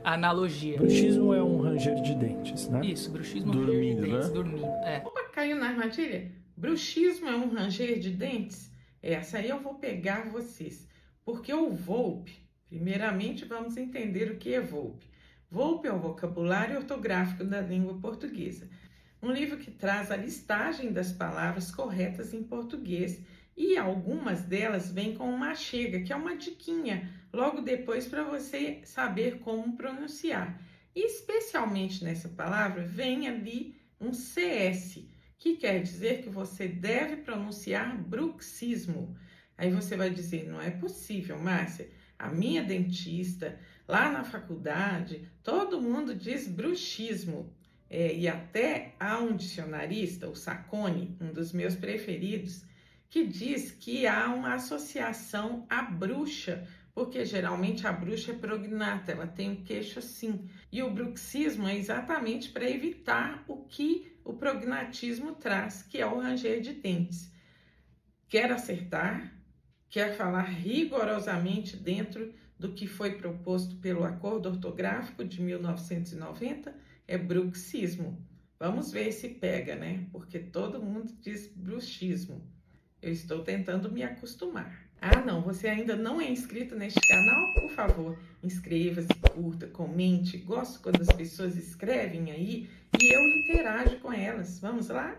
a analogia. Bruxismo é um ranger de dentes, né? Isso, bruxismo Dormindo, ranger de dentes, né? dormindo. É. Opa, caiu na armadilha? Bruxismo é um ranger de dentes? Essa aí eu vou pegar vocês. Porque o Volpe, primeiramente vamos entender o que é Volpe. Volpe é o vocabulário ortográfico da língua portuguesa. Um livro que traz a listagem das palavras corretas em português e algumas delas vêm com uma chega, que é uma diquinha, logo depois para você saber como pronunciar. E especialmente nessa palavra vem ali um CS, que quer dizer que você deve pronunciar bruxismo. Aí você vai dizer, não é possível, Márcia, a minha dentista, lá na faculdade, todo mundo diz bruxismo. E até há um dicionarista, o Sacconi, um dos meus preferidos, que diz que há uma associação à bruxa, porque geralmente a bruxa é prognata, ela tem um queixo assim. E o bruxismo é exatamente para evitar o que o prognatismo traz, que é o ranger de dentes. Quer acertar? Quer falar rigorosamente dentro do que foi proposto pelo Acordo Ortográfico de 1990? É bruxismo. Vamos ver se pega, né? Porque todo mundo diz bruxismo. Eu estou tentando me acostumar. Ah, não, você ainda não é inscrito neste canal? Por favor, inscreva-se, curta, comente. Gosto quando as pessoas escrevem aí e eu interajo com elas. Vamos lá?